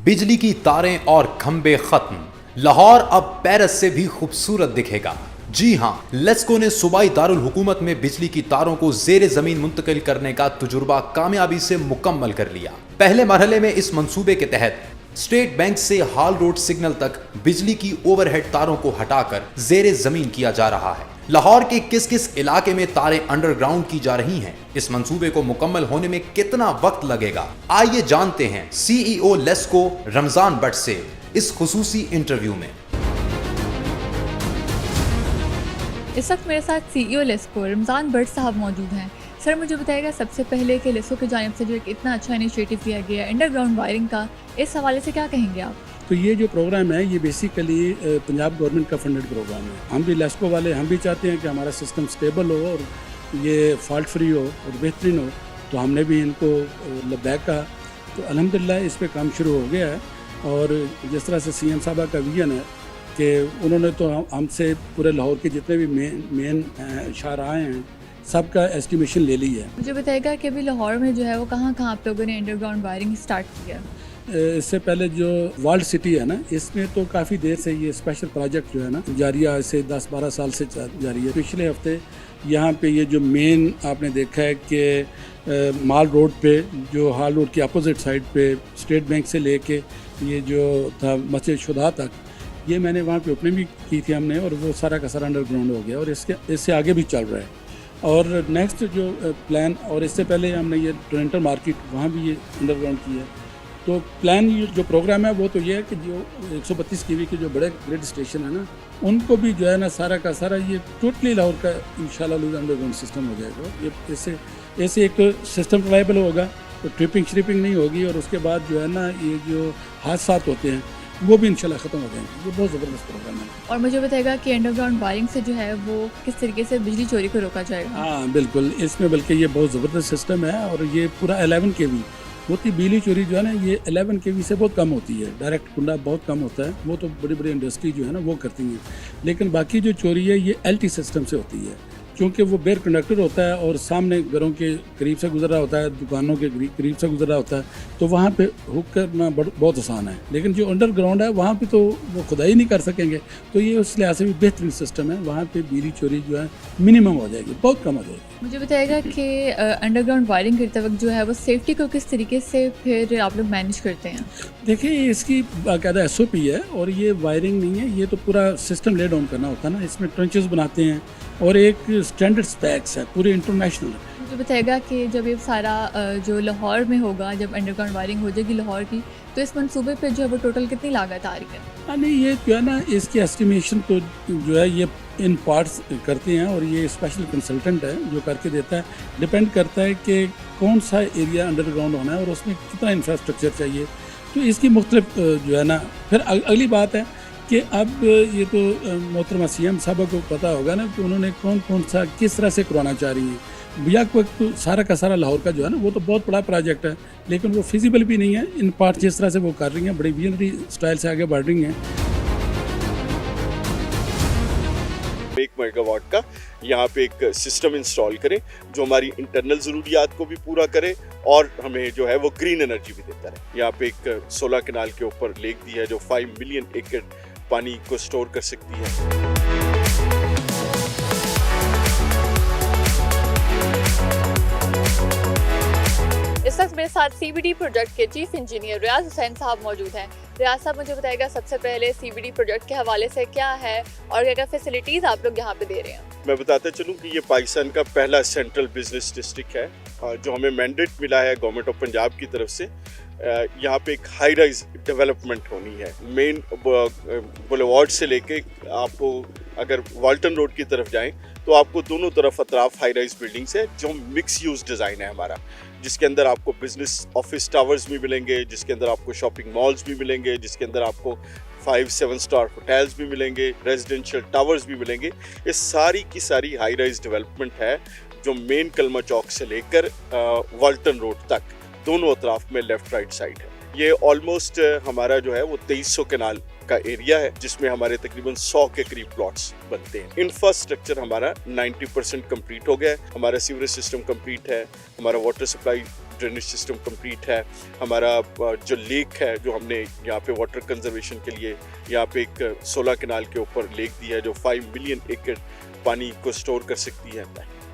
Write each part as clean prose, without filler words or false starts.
बिजली की तारें और खंबे खत्म, लाहौर अब पेरिस से भी खूबसूरत दिखेगा। जी हां, लेस्को ने सूबाई दारुल हुकूमत में बिजली की तारों को ज़ेरे ज़मीन मुंतकिल करने का तजुर्बा कामयाबी से मुकम्मल कर लिया। पहले मरहले में इस मंसूबे के तहत स्टेट बैंक से हाल रोड सिग्नल तक बिजली की ओवरहेड तारों को हटाकर ज़ेरे ज़मीन किया जा रहा है। लाहौर के किस किस इलाके में तारें अंडरग्राउंड की जा रही हैं, इस मंसूबे को मुकम्मल होने में कितना वक्त लगेगा, आइए जानते हैं सीईओ लेस्को रमजान भट्ट से इस खुसूसी इंटरव्यू में। इस वक्त मेरे साथ सीईओ लेस्को रमजान भट्ट साहब मौजूद हैं। सर, मुझे बताइएगा सबसे पहले कि लेस्को की जानिब से जो एक इतना अच्छा इनिशिएटिव लिया गया है अंडरग्राउंड वायरिंग का, इस हवाले से क्या कहेंगे आप? तो ये जो प्रोग्राम है ये बेसिकली पंजाब गवर्नमेंट का फंडेड प्रोग्राम है। हम भी लेस्को वाले हम भी चाहते हैं कि हमारा सिस्टम स्टेबल हो और ये फॉल्ट फ्री हो और बेहतरीन हो, तो हमने भी इनको लबैक कहा। तो अल्हम्दुलिल्लाह इस पे काम शुरू हो गया है और जिस तरह से सीएम साहबा का विजन है कि उन्होंने तो हमसे पूरे लाहौर के जितने भी मेन शाहराहें हैं सबका एस्टिमेशन ले ली है। मुझे बताइएगा कि अभी लाहौर में जो है वो कहाँ कहाँ आप लोगों ने अंडरग्राउंड वायरिंग स्टार्ट किया? इससे पहले जो वर्ल्ड सिटी है ना, इसमें तो काफ़ी देर से ये स्पेशल प्रोजेक्ट जो है ना जारी है, से 10-12 साल से जारी है। पिछले हफ्ते यहाँ पे ये जो मेन आपने देखा है कि माल रोड पे जो हाल रोड की अपोजिट साइड पे स्टेट बैंक से लेके ये जो था मस्जिद शुदा तक, ये मैंने वहाँ पे ओपनिंग भी की थी हमने, और वो सारा का सारा अंडरग्राउंड हो गया और इससे आगे भी चल रहा है। और नेक्स्ट जो प्लान, और इससे पहले हमने ये टोरंटो मार्केट वहाँ भी ये अंडरग्राउंड किया है। तो प्लान जो प्रोग्राम है वो तो ये है कि जो 132 kV के जो बड़े ग्रिड स्टेशन है ना, उनको भी जो है ना सारा का सारा ये टोटली लाहौर का इंशाल्लाह अंडरग्राउंड सिस्टम हो जाएगा। ये ऐसे एक तो सिस्टम रिलायबल होगा, तो ट्रिपिंग श्रिपिंग नहीं होगी, और उसके बाद जो है ना ये जो हादसा होते हैं वो भी इंशाल्लाह ख़त्म हो जाएंगे। ये बहुत ज़बरदस्त प्रोग्राम है। और मुझे बताइएगा कि अंडरग्राउंड वायरिंग से जो है वो किस तरीके से बिजली चोरी को रोका जाएगा? हाँ बिल्कुल, इसमें बल्कि ये बहुत ज़बरदस्त सिस्टम है, और ये पूरा 11 kV होती बिजली चोरी जो है ना, ये 11 kV से बहुत कम होती है। डायरेक्ट कुंडा बहुत कम होता है, वो तो बड़ी बड़ी इंडस्ट्री जो है ना वो करती हैं। लेकिन बाकी जो चोरी है ये LT सिस्टम से होती है, क्योंकि वो बेयर कंडक्टर होता है और सामने घरों के करीब से गुजर रहा होता है, दुकानों के करीब से गुजर रहा होता है, तो वहाँ पे हुक करना बहुत आसान है। लेकिन जो अंडरग्राउंड है वहाँ पे तो वो खुदाई नहीं कर सकेंगे, तो ये उस लिहाज से भी बेहतरीन सिस्टम है। वहाँ पे बिजली चोरी जो है मिनिमम हो जाएगी, बहुत कम हो जाएगी। मुझे बताइएगा कि अंडरग्राउंड वायरिंग करते वक्त जो है वो सेफ्टी को किस तरीके से फिर आप लोग मैनेज करते हैं? देखिए, इसकी बाकायदा SOP है, और ये वायरिंग नहीं है, ये तो पूरा सिस्टम ले डाउन करना होता है ना। इसमें ट्रेंचेस बनाते हैं और एक स्टैंडर्ड स्पेक्स है पूरे इंटरनेशनल। मुझे बताइएगा कि जब ये सारा जो लाहौर में होगा, जब अंडरग्राउंड वायरिंग हो जाएगी लाहौर की, तो इस मंसूबे पे जो है वो टोटल कितनी लागत आ रही है? नहीं, ये जो है ना इसकी एस्टिमेशन तो जो है ये इन पार्ट्स करते हैं, और ये स्पेशल कंसल्टेंट है जो करके देता है। डिपेंड करता है कि कौन सा एरिया अंडरग्राउंड होना है और उसमें कितना इंफ्रास्ट्रक्चर चाहिए, तो इसकी मुख्तलिफ जो है ना। फिर अगली बात है कि अब ये तो मोहतरमा CM साहबा को पता होगा ना कि उन्होंने कौन सा किस तरह से करवाना चाह रही हैं। भैया को तो सारा का सारा लाहौर का जो है ना वो तो बहुत बड़ा प्रोजेक्ट है, लेकिन वो फिजिबल भी नहीं है। इन पार्ट जिस तरह से वो कर रही हैं, बड़ी विजनरी स्टाइल से आगे बढ़ रही हैं। 1 मेगावाट का यहाँ पे एक सिस्टम इंस्टॉल करें जो हमारी इंटरनल ज़रूरियात को भी पूरा करे और हमें जो है वो ग्रीन एनर्जी भी देता है। यहाँ पे एक 16 कनाल के ऊपर लेक दी है जो 5 मिलियन एकड़ पानी को स्टोर कर सकती है। इस वक्त मेरे साथ CBD प्रोजेक्ट के चीफ इंजीनियर रियाज हुसैन साहब मौजूद हैं। रियाज साहब, मुझे बताइएगा सबसे पहले CBD प्रोजेक्ट के हवाले से क्या है और क्या क्या फैसिलिटीज़ आप लोग यहाँ पे दे रहे हैं? मैं बताता चलूँ कि ये पाकिस्तान का पहला सेंट्रल बिजनेस डिस्ट्रिक्ट है जो हमें मैंडेट मिला है गवर्नमेंट ऑफ पंजाब की तरफ से। यहाँ पे एक हाई राइज डेवलपमेंट होनी है। मेन बुलेवार्ड से लेके आपको अगर वाल्टन रोड की तरफ जाएं तो आपको दोनों तरफ अतराफ हाई राइज बिल्डिंग्स है जो मिक्स यूज डिज़ाइन है हमारा, जिसके अंदर आपको बिजनेस ऑफिस टावर्स भी मिलेंगे, जिसके अंदर आपको शॉपिंग मॉल्स भी मिलेंगे, जिसके अंदर आपको 5-7 स्टार होटल्स भी मिलेंगे, रेजिडेंशियल टावर्स भी मिलेंगे। ये सारी की सारी हाई राइज डेवलपमेंट है जो मेन कलमा चौक से लेकर वाल्टन रोड तक दोनों अतराफ में लेफ्ट राइट साइड है। ये ऑलमोस्ट हमारा जो है वो 2300 कनाल का एरिया है, जिसमें हमारे तकरीबन 100 के करीब प्लॉट्स बनते हैं। इंफ्रास्ट्रक्चर हमारा 90% कंप्लीट हो गया है। हमारा सीवरेज सिस्टम कंप्लीट है, हमारा water supply drainage system complete है, हमारा जो लेक है जो हमने यहाँ पे वाटर कंजर्वेशन के लिए यहाँ पे एक 16 कनाल के ऊपर लेक दी है जो 5 मिलियन एकड़ पानी को स्टोर कर सकती है।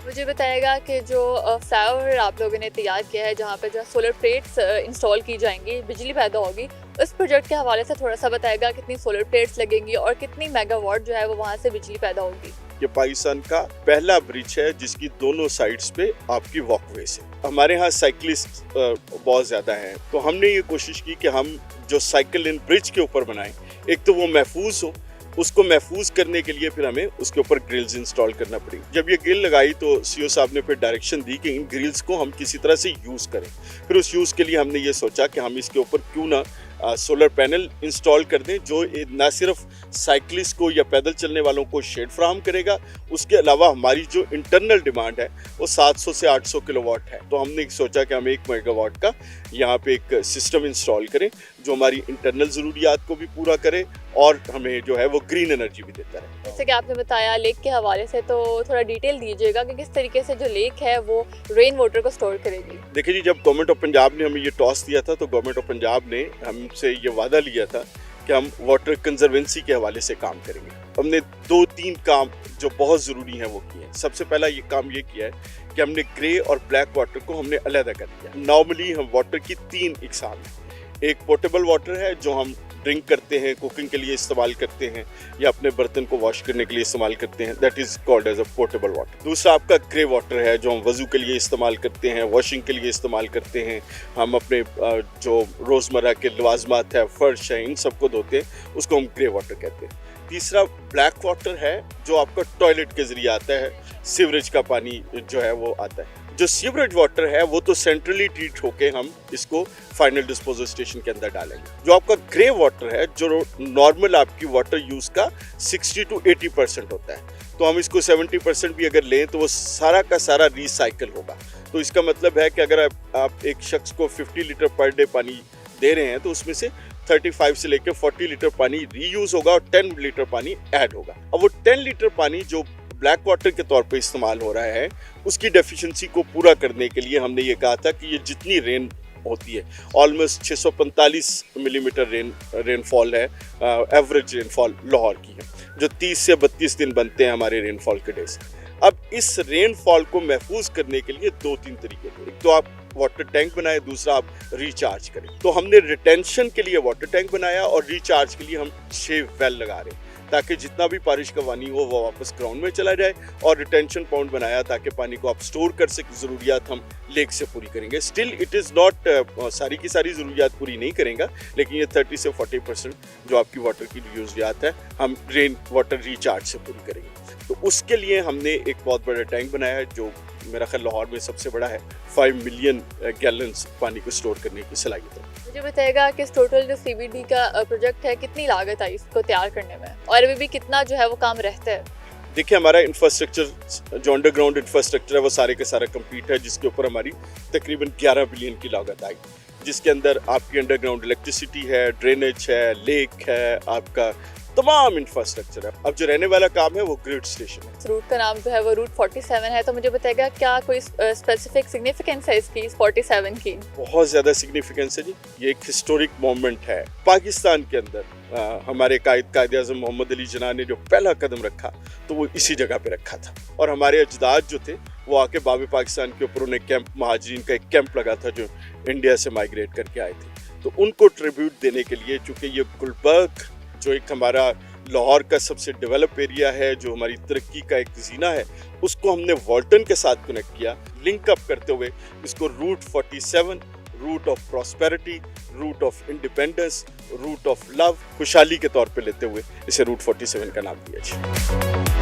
मुझे बताइएगा कि जो फ्लाईओवर आप लोगों ने तैयार किया है जहाँ पे जो सोलर प्लेट्स इंस्टॉल की जाएंगी, बिजली पैदा होगी, उस प्रोजेक्ट के हवाले से थोड़ा सा बताएगा कितनी सोलर प्लेट्स लगेंगी और कितनी मेगावाट जो है वो वहाँ से बिजली पैदा होगी। ये पाकिस्तान का पहला ब्रिज है जिसकी दोनों साइड्स पे आपकी वॉकवे से। हमारे यहाँ साइकिलिस्ट बहुत ज़्यादा हैं, तो हमने ये कोशिश की कि हम जो साइकिल लेन ब्रिज के ऊपर बनाएं, एक तो वो महफूज हो, उसको महफूज करने के लिए फिर हमें उसके ऊपर ग्रिल्स इंस्टॉल करना पड़ेगी। जब ये ग्रिल लगाई तो सीओ साहब ने फिर डायरेक्शन दी कि इन ग्रिल्स को हम किसी तरह से यूज़ करें। फिर उस यूज़ के लिए हमने ये सोचा कि हम इसके ऊपर क्यों ना सोलर पैनल इंस्टॉल कर दें जो ना सिर्फ साइकिलिस्ट को या पैदल चलने वालों को शेड फ्राहम करेगा, उसके अलावा हमारी जो इंटरनल डिमांड है वो 700 से 800 किलोवाट है। तो हमने सोचा कि हम 1 मेगावाट का यहाँ पे एक सिस्टम इंस्टॉल करें जो हमारी इंटरनल ज़रूरियात को भी पूरा करे और हमें जो है वो ग्रीन एनर्जी भी देता है। जैसे कि आपने बताया लेक के हवाले से, तो थोड़ा डिटेल दीजिएगा कि किस तरीके से जो लेक है वो रेन वाटर को स्टोर करेगी। देखिए जी, जब गवर्नमेंट ऑफ पंजाब ने हमें ये टॉस दिया था तो गवर्नमेंट ऑफ पंजाब ने हमसे ये वादा लिया था कि हम वाटर कंजर्वेंसी के हवाले से काम करेंगे। हमने 2-3 काम जो बहुत ज़रूरी हैं वो किए हैं। सबसे पहला ये काम ये किया है कि हमने ग्रे और ब्लैक वाटर को हमने अलग कर दिया। नॉर्मली हम वाटर की 3 इकसाम हैं। एक पोर्टेबल वाटर है जो हम ड्रिंक करते हैं, कुकिंग के लिए इस्तेमाल करते हैं या अपने बर्तन को वॉश करने के लिए इस्तेमाल करते हैं, that is called as a portable water. दूसरा आपका ग्रे वाटर है जो हम वज़ू के लिए इस्तेमाल करते हैं, वॉशिंग के लिए इस्तेमाल करते हैं, हम अपने जो रोज़मर्रा के लवाजमात है, फर्श है, इन सबको धोते हैं, उसको हम ग्रे वाटर कहते हैं। तीसरा ब्लैक वाटर है जो आपका टॉयलेट के ज़रिए आता है, सीवरेज का पानी जो है वो आता है। जो सीवरेज वाटर है वो तो सेंट्रली ट्रीट होके हम इसको फाइनल डिस्पोजल स्टेशन के अंदर डालेंगे। जो आपका ग्रे वाटर है जो नॉर्मल आपकी वाटर यूज़ का 60 to 80% होता है, तो हम इसको 70% भी अगर लें तो वो सारा का सारा रिसाइकल होगा। तो इसका मतलब है कि अगर आप एक शख्स को 50 लीटर पर डे पानी दे रहे हैं तो उसमें से 35 से लेकर 40 लीटर पानी रीयूज होगा और 10 लीटर पानी ऐड होगा। अब वो 10 लीटर पानी जो ब्लैक वाटर के तौर पे इस्तेमाल हो रहा है उसकी डेफिशिएंसी को पूरा करने के लिए हमने ये कहा था कि ये जितनी रेन होती है, ऑलमोस्ट 645 मिलीमीटर रेनफॉल है, एवरेज रेनफॉल लाहौर की है, जो 30 से 32 दिन बनते हैं हमारे रेनफॉल के डेज। अब इस रेनफॉल को महफूज करने के लिए 2-3 तरीके थे। एक तो आप वाटर टैंक बनाए, दूसरा आप रिचार्ज करें। तो हमने रिटेंशन के लिए वाटर टैंक बनाया और रिचार्ज के लिए हम 6 वेल लगा रहे हैं ताकि जितना भी बारिश का पानी हो वो वापस ग्राउंड में चला जाए, और रिटेंशन पॉइंट बनाया ताकि पानी को आप स्टोर कर सकें। ज़रूरियात हम लेक से पूरी करेंगे। स्टिल इट इज़ नॉट सारी की सारी ज़रूरियात पूरी नहीं करेंगे, लेकिन ये 30 से 40% जो आपकी वाटर की यूज़ियात है हम रेन वाटर रिचार्ज से पूरी करेंगे। तो उसके लिए हमने एक बहुत बड़ा टैंक बनाया है जो मेरा ख्याल लाहौर में सबसे बड़ा है, 5 मिलियन गैलन्स पानी को स्टोर करने की सलाहियत है। मुझे बताइएगा कि इस टोटल जो CBD का प्रोजेक्ट है कितनी लागत आई इसको तैयार करने में, और अभी भी कितना जो है वो काम रहता है? देखिए, हमारा इंफ्रास्ट्रक्चर जो अंडरग्राउंड इंफ्रास्ट्रक्चर है वो सारे के सारा कंप्लीट है, जिसके ऊपर हमारी तकरीबन 11 बिलियन की लागत आई, जिसके अंदर आपकी अंडरग्राउंड इलेक्ट्रिसिटी है, ड्रेनेज है, लेक है, आपका तमाम इंफ्रास्ट्रक्चर है। अब जो रहने वाला काम है वो ग्रिड स्टेशन है। रूट का नाम जो है वो रूट 47 है, तो मुझे बताइएगा क्या कोई स्पेसिफिक सिग्निफिकेंस है इसकी 47 की? बहुत ज़्यादा सिग्निफिकेंस है जी। ये एक हिस्टोरिक मोमेंट है पाकिस्तान के अंदर। हमारे कायद आज़म मोहम्मद अली जिन्ना ने जो पहला कदम रखा तो वो इसी जगह पे रखा था, और हमारे अजदाद जो थे वो आके बाब पाकिस्तान के ऊपर उन्हें कैंप, महाजरीन का एक कैंप लगा था जो इंडिया से माइग्रेट करके आए थे, तो उनको ट्रिब्यूट देने के लिए, चूँकि ये गुलबर्ग जो एक हमारा लाहौर का सबसे डेवलप एरिया है, जो हमारी तरक्की का एक जीना है, उसको हमने वॉल्टन के साथ कनेक्ट किया, लिंक अप करते हुए इसको route 47, route of prosperity, route of independence, route of love, खुशहाली के तौर पे लेते हुए इसे रूट 47 का नाम दिया।